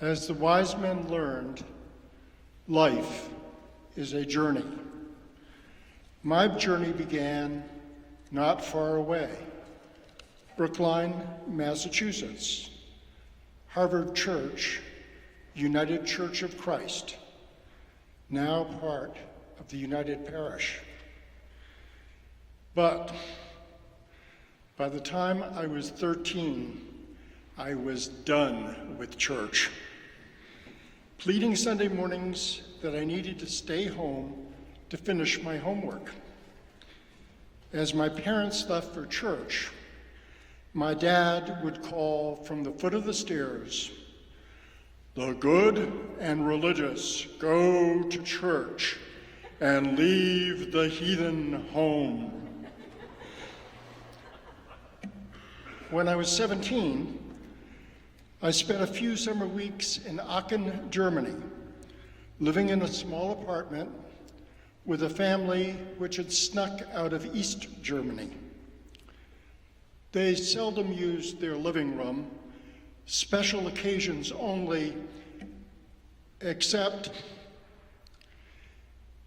As the wise men learned, life is a journey. My journey began not far away, Brookline, Massachusetts, Harvard Church, United Church of Christ, now part of the United Parish. But by the time I was 13, I was done with church, pleading Sunday mornings that I needed to stay home to finish my homework. As my parents left for church, my dad would call from the foot of the stairs, "The good and religious go to church and leave the heathen home." When I was 17, I spent a few summer weeks in Aachen, Germany, living in a small apartment with a family which had snuck out of East Germany. They seldom used their living room, special occasions only, except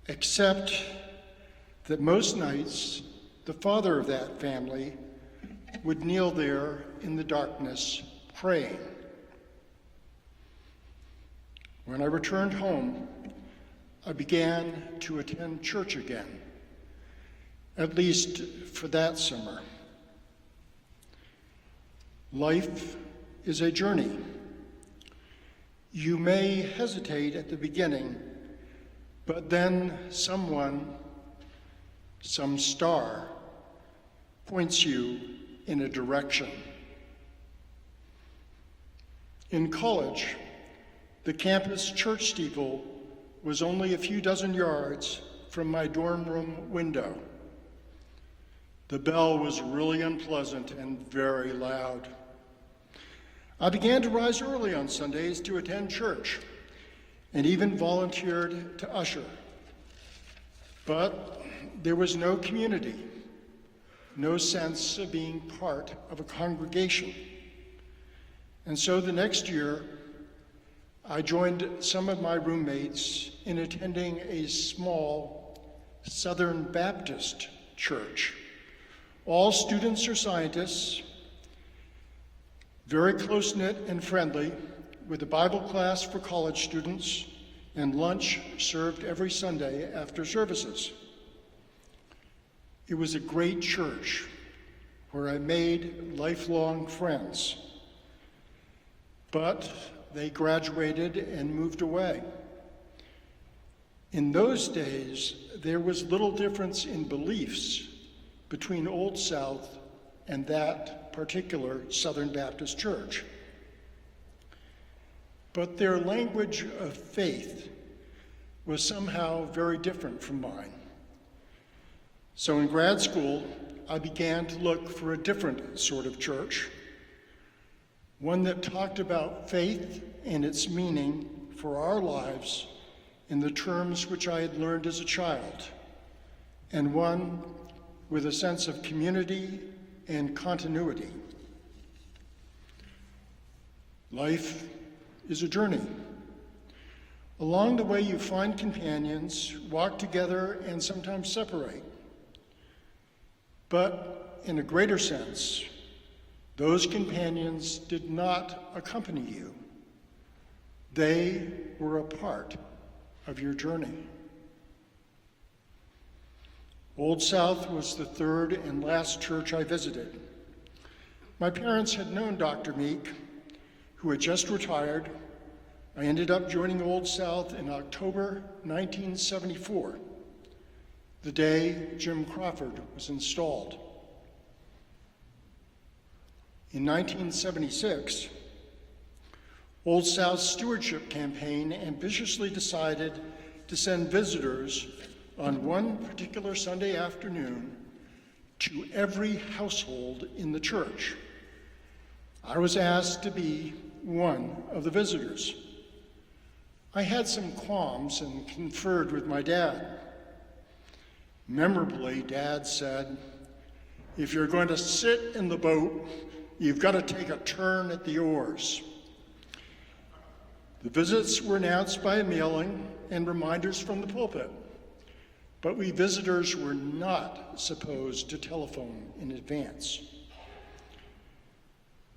that most nights the father of that family would kneel there in the darkness praying. When I returned home, I began to attend church again, at least for that summer. Life is a journey. You may hesitate at the beginning, but then someone, some star, points you in a direction. In college, the campus church steeple was only a few dozen yards from my dorm room window. The bell was really unpleasant and very loud. I began to rise early on Sundays to attend church and even volunteered to usher. But there was no community, no sense of being part of a congregation. And so the next year, I joined some of my roommates in attending a small Southern Baptist church. All students are scientists, very close-knit and friendly, with a Bible class for college students and lunch served every Sunday after services. It was a great church where I made lifelong friends, but they graduated and moved away. In those days, there was little difference in beliefs between Old South and that particular Southern Baptist church. But their language of faith was somehow very different from mine. So in grad school, I began to look for a different sort of church, one that talked about faith and its meaning for our lives in the terms which I had learned as a child, and one with a sense of community and continuity. Life is a journey. Along the way, you find companions, walk together, and sometimes separate. But in a greater sense, those companions did not accompany you. They were a part of your journey. Old South was the third and last church I visited. My parents had known Dr. Meek, who had just retired. I ended up joining Old South in October 1974, the day Jim Crawford was installed. In 1976, Old South's stewardship campaign ambitiously decided to send visitors on one particular Sunday afternoon to every household in the church. I was asked to be one of the visitors. I had some qualms and conferred with my dad. Memorably, Dad said, "If you're going to sit in the boat, you've got to take a turn at the oars." The visits were announced by a mailing and reminders from the pulpit, but we visitors were not supposed to telephone in advance.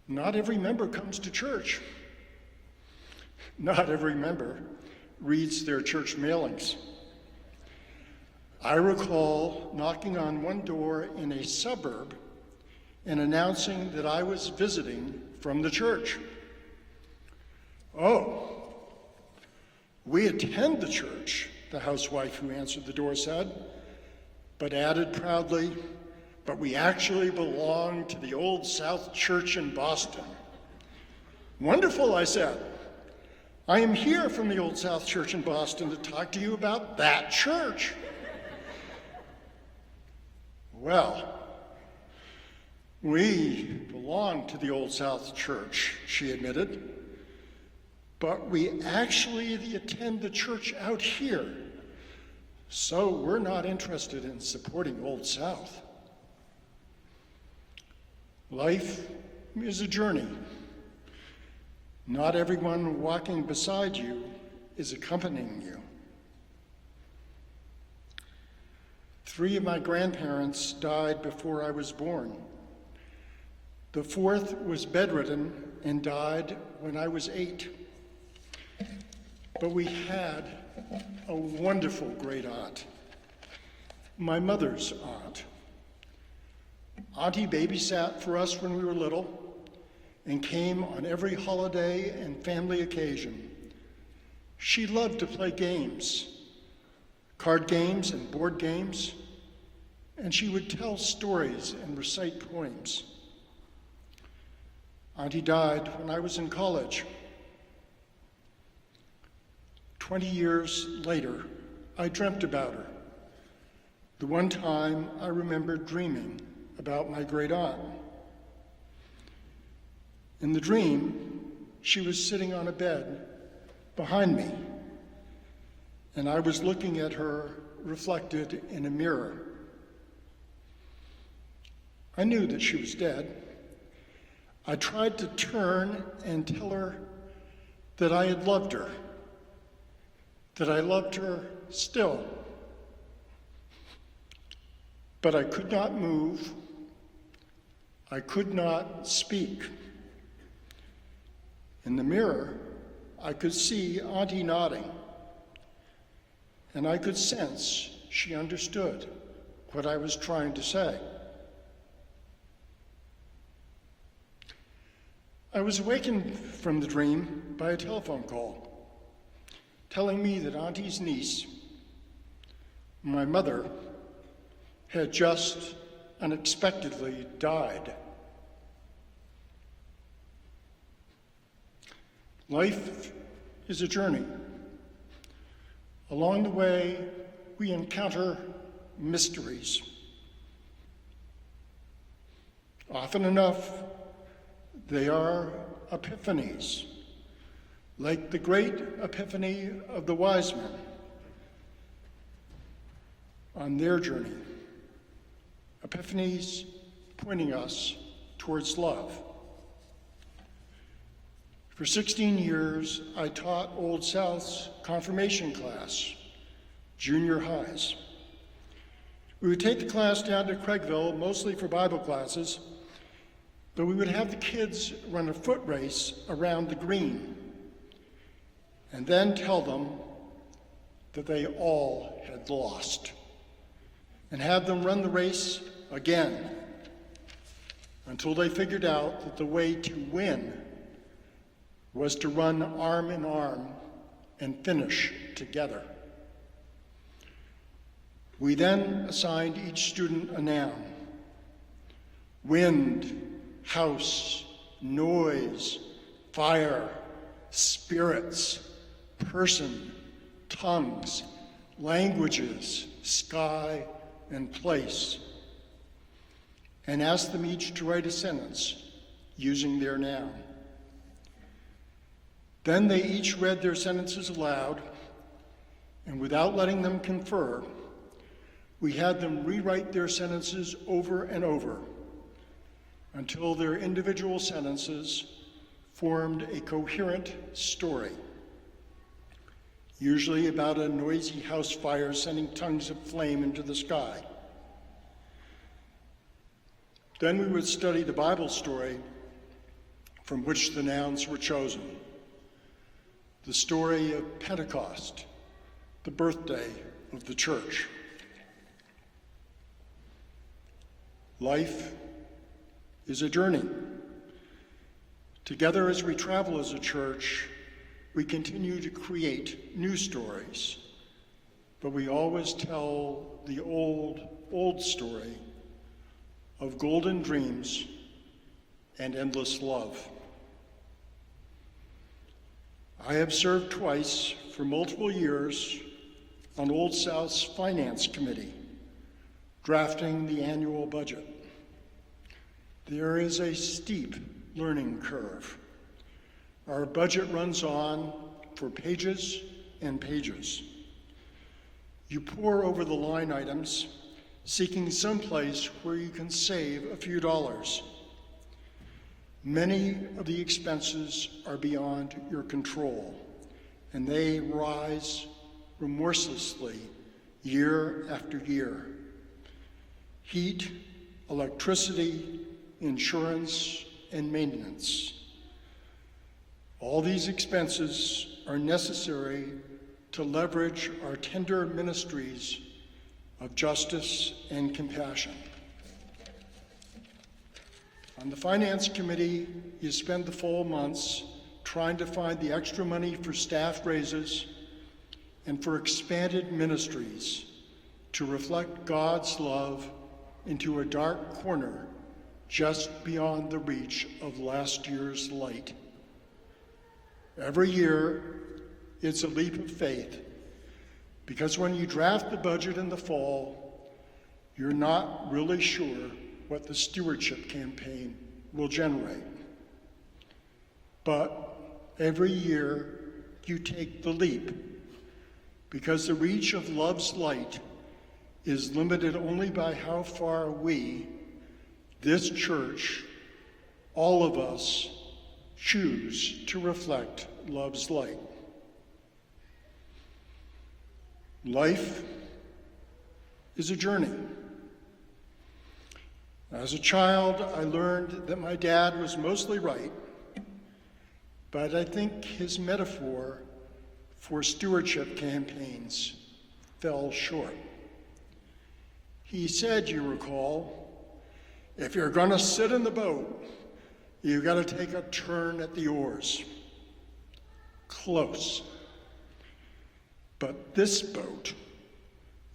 Not every member comes to church. Not every member reads their church mailings. I recall knocking on one door in a suburb and announcing that I was visiting from the church. "Oh, we attend the church," the housewife who answered the door said, but added proudly, "but we actually belong to the Old South Church in Boston." "Wonderful," I said. "I am here from the Old South Church in Boston to talk to you about that church." "Well, we belong to the Old South Church," she admitted, "but we actually attend the church out here, so we're not interested in supporting Old South." Life is a journey. Not everyone walking beside you is accompanying you. 3 of my grandparents died before I was born. The 4th was bedridden and died when I was 8. But we had a wonderful great aunt, my mother's aunt. Auntie babysat for us when we were little and came on every holiday and family occasion. She loved to play games, card games and board games, and she would tell stories and recite poems. Auntie died when I was in college. 20 years later, I dreamt about her. The one time I remember dreaming about my great aunt. In the dream, she was sitting on a bed behind me, and I was looking at her reflected in a mirror. I knew that she was dead. I tried to turn and tell her that I had loved her, that I loved her still. But I could not move. I could not speak. In the mirror, I could see Auntie nodding, and I could sense she understood what I was trying to say. I was awakened from the dream by a telephone call, telling me that Auntie's niece, my mother, had just unexpectedly died. Life is a journey. Along the way, we encounter mysteries. Often enough, they are epiphanies, like the great epiphany of the wise men on their journey. Epiphanies pointing us towards love. For 16 years, I taught Old South's confirmation class, junior highs. We would take the class down to Craigville, mostly for Bible classes, but we would have the kids run a foot race around the green and then tell them that they all had lost and have them run the race again until they figured out that the way to win was to run arm in arm and finish together. We then assigned each student a noun: wind, house, noise, fire, spirits, person, tongues, languages, sky, and place, and asked them each to write a sentence using their noun. Then they each read their sentences aloud, and without letting them confer, we had them rewrite their sentences over and over until their individual sentences formed a coherent story. usually about a noisy house fire sending tongues of flame into the sky. Then we would study the Bible story from which the nouns were chosen, the story of Pentecost, the birthday of the church. Life is a journey. Together as we travel as a church, we continue to create new stories, but we always tell the old story of golden dreams and endless love. I have served twice for multiple years on Old South's Finance Committee, drafting the annual budget. There is a steep learning curve. Our budget runs on for pages and pages. You pore over the line items, seeking some place where you can save a few dollars. Many of the expenses are beyond your control, and they rise remorselessly year after year. Heat, electricity, insurance, and maintenance. All these expenses are necessary to leverage our tender ministries of justice and compassion. On the Finance Committee, you spend the fall months trying to find the extra money for staff raises and for expanded ministries to reflect God's love into a dark corner just beyond the reach of last year's light. Every year, it's a leap of faith, because when you draft the budget in the fall, you're not really sure what the stewardship campaign will generate. But every year, you take the leap, because the reach of love's light is limited only by how far we, this church, all of us, choose to reflect love's light. Life is a journey. As a child, I learned that my dad was mostly right, but I think his metaphor for stewardship campaigns fell short. He said, you recall, if you're going to sit in the boat, you've got to take a turn at the oars. Close. But this boat,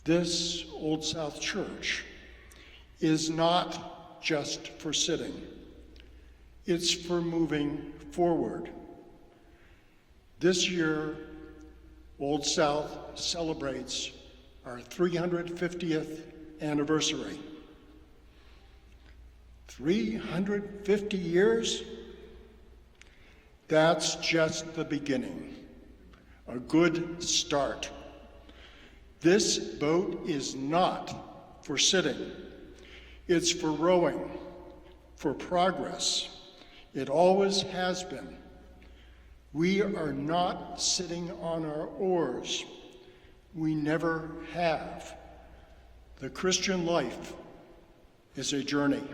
this Old South Church, is not just for sitting. It's for moving forward. This year, Old South celebrates our 350th anniversary. 350 years? That's just the beginning. A good start. This boat is not for sitting. It's for rowing, for progress. It always has been. We are not sitting on our oars. We never have. The Christian life is a journey.